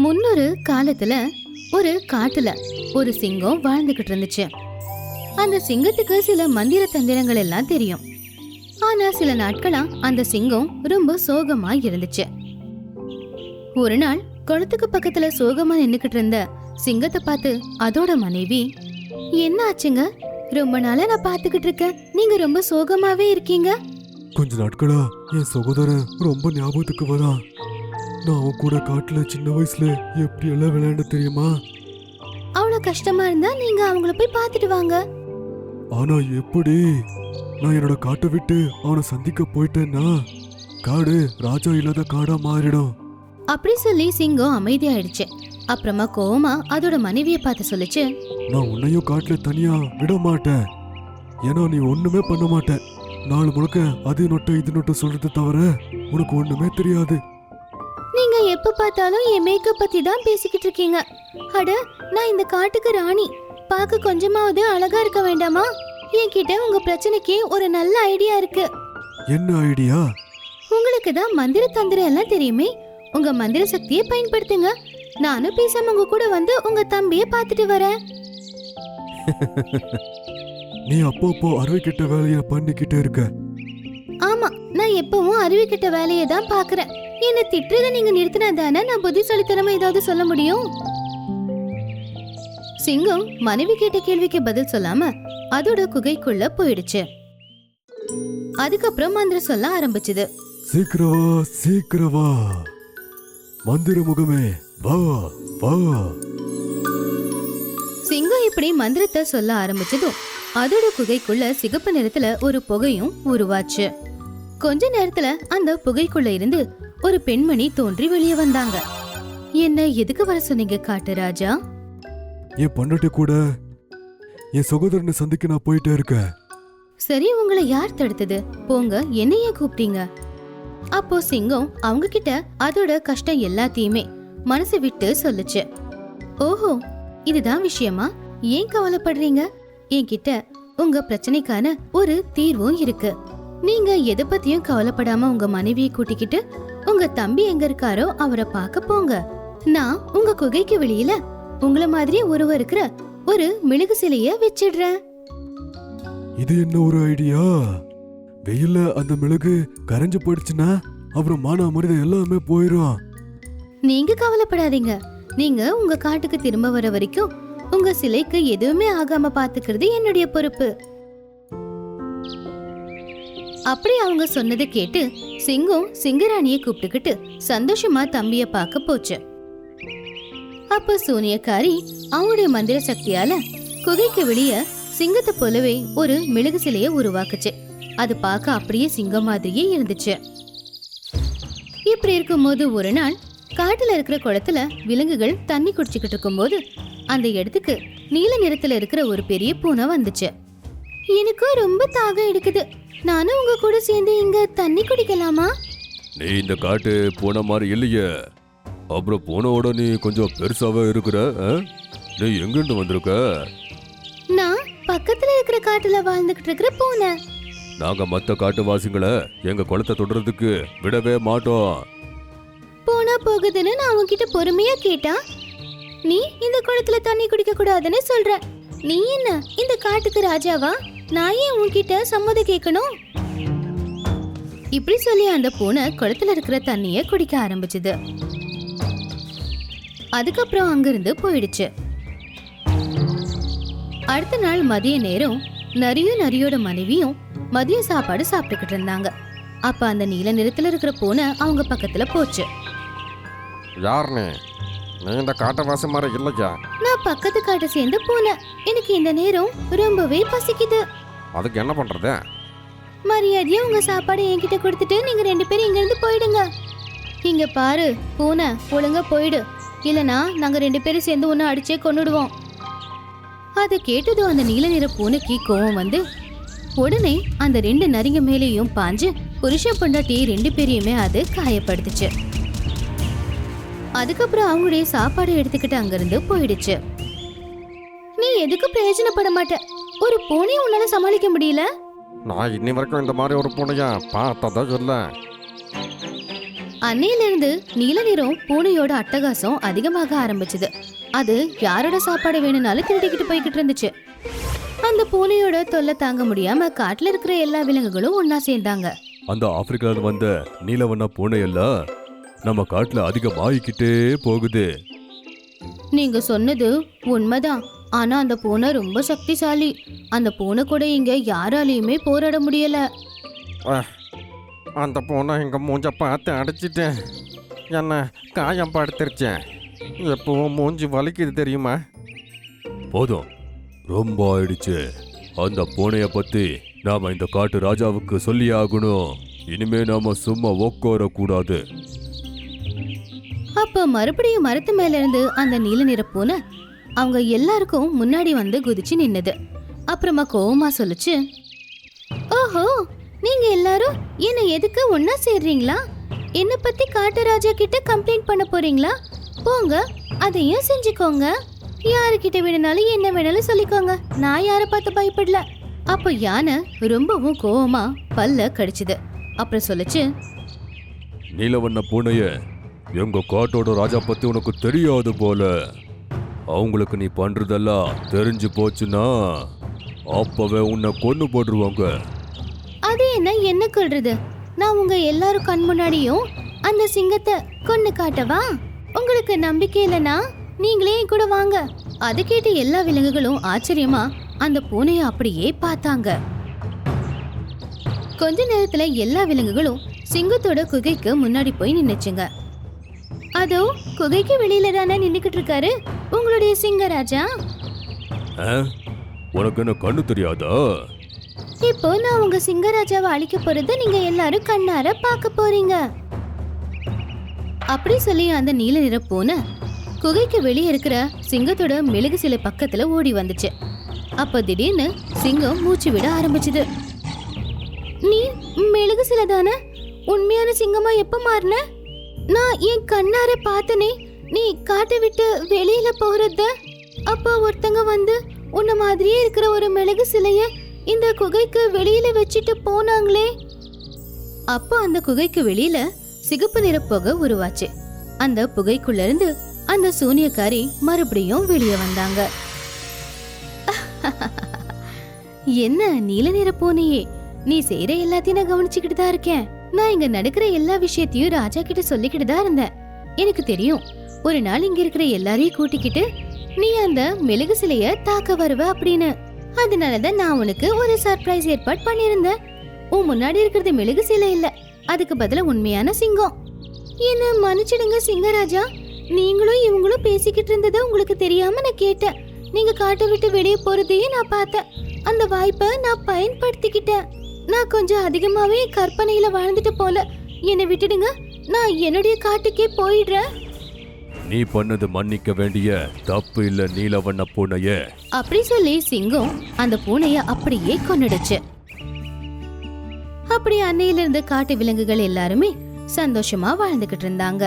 முன்னொரு காலத்துல ஒரு காட்டுல ஒரு சிங்கம் வாழ்ந்துகிட்டு இருந்துச்சு. அந்த சிங்கத்துக்கு சில மந்திர தந்திரங்கள் எல்லாம் தெரியும். ஆனா சில நாட்களா அந்த சிங்கம் ரொம்ப சோகமா இருந்துச்சு. ஒரு நாள் குளத்துக்கு பக்கத்துல சோகமா நின்னுக்கிட்டு இருந்த சிங்கத்தை பார்த்து அதோட மனைவி, என்ன ஆச்சுங்க? ரொம்ப நாளா நான் பாத்துக்கிட்டு இருக்கேன், நீங்க ரொம்ப சோகமாவே இருக்கீங்க. கொஞ்ச நாட்களா என் சகோதரன் ரொம்ப ஞாபகத்துக்கு வரா. நான் அவன் கூட காட்டுல சின்ன வயசுல எப்படி எல்லாம் விளையாட தெரியுமா? அவ்வளவு கஷ்டமா இருந்தா நீங்க அவங்கள போய் பாத்துட்டு வாங்க. ஆனா எப்படி? நான் என்னோட காட்டை விட்டு அவனை சந்திக்க போயிட்டேன்னா காடு ராஜா இல்லாத காடா மாறிடும். அப்படி சொல்லி சிங்கம் அமைதியாயிடுச்சு. அப்புறமா கோவமா அதோட மனைவியை பார்த்து சொல்லுச்சு, நான் உன்னையும் காட்டுல தனியா விட மாட்டேன். ஏன்னா நீ ஒண்ணுமே பண்ண மாட்ட. நாலு முழுக்க அது நொட்ட இது நொட்ட சொல்றது தவிர உனக்கு ஒண்ணுமே தெரியாது. நீங்க எப்ப பார்த்தாலும் என் மேக்கப் பத்தி தான் பேசிக்கிட்டு இருக்கீங்க. அட, நான் இந்த காட்டுக்கு ராணி. பார்க்க கொஞ்சமாவது அழகா இருக்க வேண்டாமா? என்கிட்ட உங்க பிரச்சனைக்கு ஒரு நல்ல ஐடியா இருக்கு. என்ன ஐடியா? உங்களுக்கு தான் மந்திர தந்திரம் எல்லாம் தெரியுமே. உங்க மந்திர சக்தியை பயன்படுத்துங்க. நானும் பேசாம உங்க கூட வந்து உங்க தம்பியை பார்த்துட்டு வரேன். நீ அப்பப்போ அறுவைக்கிட்ட வேலைய பண்ணிக்கிட்டே இருக்க. ஆமா, நான் எப்பவும் அறிவிக்கிட்ட வேலையை தான் பாக்குறேன். என்ன திட்டுறத நீங்க நிறுத்தினா தானே நான் புத்திசாலித்தனமா ஏதாவது சொல்ல முடியும். சிங்கம் மனைவி கேட்ட கேள்விக்கு பதில் சொல்லாம அதோட குகைக்குள்ள போயிடுச்சு. அதுக்கப்புறம் மந்திரம் சொல்ல ஆரம்பிச்சது. சீக்கிரவா சீக்கிரவா, மந்திர முகமே வா வா. சிங்கம் இப்படி மந்திரத்தை சொல்ல ஆரம்பிச்சதும் அதோட குகைக்குள்ள சிகப்பு நிறத்துல ஒரு புகையும் உருவாச்சு. கொஞ்ச நேரத்துல அந்த புகைக்குள்ள இருந்து ஒரு பெண்மணி தோன்றி வெளியே வந்தாங்க. என்ன எதுக்கு வர சொன்னீங்க காட்டு ராஜா? என் பொண்டாட்டி கூட என் சகோதரனை சந்திக்க நான் போயிட்டே இருக்கேன். சரி, உங்களை யார் தடுத்தது? போங்க, என்னைய கூப்பிட்டீங்க. அப்போ சிங்கம் அவங்க கிட்ட அதோட கஷ்டம் எல்லாத்தையுமே மனசு விட்டு சொல்லுச்சு. ஓஹோ, இதுதான் விஷயமா? ஏன் கவலைப்படுறீங்க? என்கிட்ட உங்க பிரச்சனைக்கான ஒரு தீர்வும் இருக்கு. நீங்க எதை பத்தியும் கவலைப்படாம உங்க மனைவியை கூட்டிக்கிட்டு உங்க தம்பி எங்க இருக்காரோ அவரை பார்க்க போங்க. நான் உங்க குகைக்கு வெளியில உங்கள மாதிரியே ஒருவர் இருக்கிற ஒரு மெழுகு சிலைய வச்சிடுறேன். இது என்ன ஒரு ஐடியா? வெயில்ல அந்த மிளகு கரைஞ்சு போயிடுச்சுன்னா அப்புறம் மான மருத எல்லாமே போயிடும். நீங்க கவலைப்படாதீங்க. நீங்க உங்க காட்டுக்கு திரும்ப வர வரைக்கும் உங்க சிலைக்கு எதுவுமே ஆகாம பாத்துக்கிறது என்னுடைய பொறுப்பு. அப்படி அவங்க சொன்னதை கேட்டு சிங்கம் சிங்கராணிய கூப்பிட்டுக்கிட்டு சந்தோஷமா தம்பிய பார்க்க போச்சு. அப்ப சூனியக்காரி அவங்களுடைய மந்திர சக்தியால குகைக்கு வெளிய சிங்கத்தை போலவே ஒரு மெழுகு சிலைய உருவாக்குச்சு. அது பார்க்க அப்படியே சிங்கம் மாதிரியே இருந்துச்சு. இப்படி இருக்கும்போது ஒரு நாள் காட்டுல இருக்கிற குளத்துல விலங்குகள் தண்ணி குடிச்சுக்கிட்டு இருக்கும்போது அந்த இடத்துக்கு நீல நிறத்துல இருக்கிற ஒரு பெரிய பூனை வந்துச்சு. எனக்கும் ரொம்ப தாகம் எடுக்குது. நானும் உங்க கூட சேர்ந்து இங்க தண்ணி குடிக்கலாமா? நீ இந்த காட்டு பூனை மாதிரி இல்லையே. அப்புறம் பூனையோட நீ கொஞ்சம் பெருசாவே இருக்கிற. நீ எங்கிருந்து வந்திருக்க? நான் பக்கத்துல இருக்கிற காட்டுல வாழ்ந்துகிட்டு இருக்கிற பூனை. நாங்க மத்த காட்டுவாசிகளை எங்க குளத்தை தொடறதுக்கு விடவே மாட்டோம். பூனை போகுதுன்னு நான் உன்கிட்ட பொறுமையா கேட்டா நீ இந்த குளத்துல தண்ணி குடிக்க கூடாதுன்னு சொல்ற. நீ என்ன இந்த காட்டுக்கு ராஜாவா? நான் ஏன் உன்கிட்ட சம்மதம் கேட்கணும்? இப்படி சொல்லி அந்த பூனை குளத்துல இருக்கிற தண்ணிய குடிக்க ஆரம்பிச்சது. அதுக்கப்புறம் அங்கிருந்து போயிடுச்சு. அடுத்த நாள் மதிய நேரம் நரியும் நரியோட மனைவியும் மதிய சாப்பாடு சாப்பிட்டுக்கிட்டு இருந்தாங்க. அப்ப அந்த நீல நிறத்துல இருக்கிற பூனை அவங்க பக்கத்துல போச்சு. யாருன்னு? நீ இந்த காட்டுவாசி மாதிரி இல்லையா? நான் பக்கத்து காட்டை சேர்ந்து பூனை. எனக்கு இந்த நேரம் ரொம்பவே பசிக்குது. அதுக்கு என்ன பண்றது? மரியாதையா உங்க சாப்பாடு என்கிட்ட கொடுத்துட்டு நீங்க ரெண்டு பேரும் இங்க இருந்து போயிடுங்க. இங்க பாரு பூனை, ஒழுங்கா போயிடு, இல்லனா நாங்க ரெண்டு பேரும் சேர்ந்து ஒன்னு அடிச்சே கொன்னுடுவோம். அதை கேட்டதும் அந்த நீல நிற பூனைக்கு கோவம் வந்து உடனே அந்த ரெண்டு நரிங்க மேலேயும் பாஞ்சு புருஷ பொண்டாட்டி ரெண்டு பேரையுமே அது காயப்படுத்துச்சு. அதுக்கப்புறம் அவங்களுடைய சாப்பாடு எடுத்துக்கிட்டு அங்கிருந்து போயிடுச்சு. நீ எதுக்கு பிரயோஜனப்பட மாட்ட. ஒரு பூனையை உன்னால சமாளிக்க முடியல. நான் இன்னி வரைக்கும் இந்த மாதிரி ஒரு பூனையா பார்த்ததா இல்ல. அன்னையிலிருந்து நீல நிறம் பூனையோட அட்டகாசம் அதிகமாக ஆரம்பிச்சது. அது யாரோட சாப்பாடு வேணும்னாலும் திருடிக்கிட்டு போய்கிட்டு இருந்துச்சு. அந்த பூனையோட தொல்லை தாங்க முடியாம காட்டுல இருக்கிற எல்லா விலங்குகளும் ஒன்னா சேர்ந்தாங்க. அந்த ஆப்பிரிக்கால வந்த நீலவண்ண பூனை எல்லாம் நம்ம காட்டுல அதிகமாகிக்கிட்டே போகுது. நீங்க சொன்னது உண்மைதான். ஆனா அந்த பூனை ரொம்ப சக்திசாலி. அந்த பூனை கூட இங்க யாராலையுமே போராட முடியல. அந்த பூனை எங்க மூஞ்ச பார்த்து அடிச்சிட்டேன். என்ன காயம் படுத்துருச்சேன். எப்பவும் மூஞ்சி வலிக்குது தெரியுமா? போதும், ரொம்ப ஆயிடுச்சு. அந்த பூனைய பத்தி நாம இந்த காட்டு ராஜாவுக்கு சொல்லி ஆகணும். இனிமே நாம சும்மா உட்கார கூடாது. அப்ப மறுபடியும் மரத்து மேல இருந்து அந்த நீல நிற பூனை அவங்க எல்லாருக்கும் முன்னாடி வந்து குதிச்சு நின்னது. அப்புறமா கோவமா சொல்லுச்சு, ஓஹோ, நீங்க எல்லாரும் என்ன எதுக்கு ஒன்னா சேர்றீங்களா? என்ன பத்தி காட்டு ராஜா கிட்ட கம்ப்ளைண்ட் பண்ண போறீங்களா? போங்க, அதையும் செஞ்சுக்கோங்க. யாருக்கிட்ட வேணும்னாலும் என்ன வேணாலும் சொல்லிக்கோங்க. நான் யாரை பார்த்து பயப்படல. அப்போ யானை ரொம்பவும் கோவமா பல்ல கடிச்சுது. அப்புறம் சொல்லுச்சு, நீலவண்ண பூனைய, எங்க காட்டோட ராஜா பத்தி உனக்கு தெரியாது போல. அவங்களுக்கு நீ பண்றதெல்லாம் தெரிஞ்சு போச்சுன்னா அப்பவே உன்னை கொன்னு போட்டுருவாங்க. அது என்ன கொல்றது? நான் உங்க எல்லாரும் கண் முன்னாடியும் அந்த சிங்கத்தை கொன்னு காட்டவா? உங்களுக்கு நம்பிக்கை இல்லைன்னா நீங்களே கூட வாங்க. அதை கேட்டு எல்லா விலங்குகளும் ஆச்சரியமா அந்த பூனைய அப்படியே பார்த்தாங்க. கொஞ்ச நேரத்துல எல்லா விலங்குகளும் சிங்கத்தோட குகைக்கு முன்னாடி போய் நின்னுச்சுங்க. அதோ குகைக்கு வெளியில தானே நின்னுக்கிட்டு இருக்காரு உங்களுடைய சிங்கராஜா. உனக்கு என்ன கண்ணு தெரியாதா? இப்போ நான் உங்க சிங்கராஜாவை அழிக்க போறது நீங்க எல்லாரும் கண்ணார பார்க்க போறீங்க. அப்படி சொல்லி அந்த நீல நிற பூனை குகைக்கு வெளியே இருக்கிற சிங்கத்தோட மெழுகு சிலை பக்கத்துல ஓடி வந்துச்சு. அப்ப திடீர்னு சிங்கம் மூச்சு விட ஆரம்பிச்சுது. நீ மெழுகு சிலை தானே? உண்மையான சிங்கமா எப்ப மாறின? நான் என் கண்ணார பார்த்தனே நீ காட்டை விட்டு வெளியில போறத. அப்போ ஒருத்தங்க வந்து உன்ன மாதிரியே இருக்கிற ஒரு மெழுகு சிலைய இந்த குகைக்கு வெளியில வச்சுட்டு போனாங்களே. அப்போ அந்த குகைக்கு வெளியில சிகப்பு நிற புகை உருவாச்சு. அந்த புகைக்குள்ள இருந்து அந்த சூனியக்காரி மறுபடியும் வெளியே வந்தாங்க. என்ன நீல நிற பூனையே, நீ செய்யற எல்லாத்தையும் நான் கவனிச்சுக்கிட்டு தான் இருக்கேன். நான் இங்க நடக்கிற எல்லா விஷயத்தையும் ராஜா கிட்ட சொல்லிக்கிட்டு தான் இருந்தேன். எனக்கு தெரியும் ஒரு நாள் இங்க இருக்கிற எல்லாரையும் கூட்டிக்கிட்டு நீ அந்த மெழுகு சிலைய தாக்க வருவ அப்படின்னு. அதனாலதான் நான் உனக்கு ஒரு சர்ப்ரைஸ் ஏற்பாடு பண்ணிருந்தேன். உன் முன்னாடி இருக்கிறது மெழுகு சிலை இல்ல, அதுக்கு பதிலா உண்மையான சிங்கம். என்ன மன்னிச்சிடுங்க சிங்கராஜா, நீங்களும் இவங்களும் பேசிக்கிட்டு இருந்ததை உங்களுக்கு தெரியாம நான் கேட்டேன். நீங்க காட்டை விட்டு வெளியே போறதையும் நான் பார்த்தேன். அந்த வாய்ப்பை நான் பயன்படுத்திக்கிட்டேன். நான் கொஞ்சம் அதிகமாவே கற்பனையில வாழ்ந்துட்டு போல. என்னை விட்டுடுங்க, நான் என்னுடைய காட்டுக்கே போயிடுறேன். நீ பண்ணது மன்னிக்க வேண்டிய தப்பு இல்ல நீலவண்ண பூனைய. அப்படி சொல்லி சிங்கம் அந்த பூனைய அப்படியே கொன்னுடுச்சு. அப்படி அன்னையிலிருந்து காட்டு விலங்குகள் எல்லாருமே சந்தோஷமா வாழ்ந்துகிட்டு இருந்தாங்க.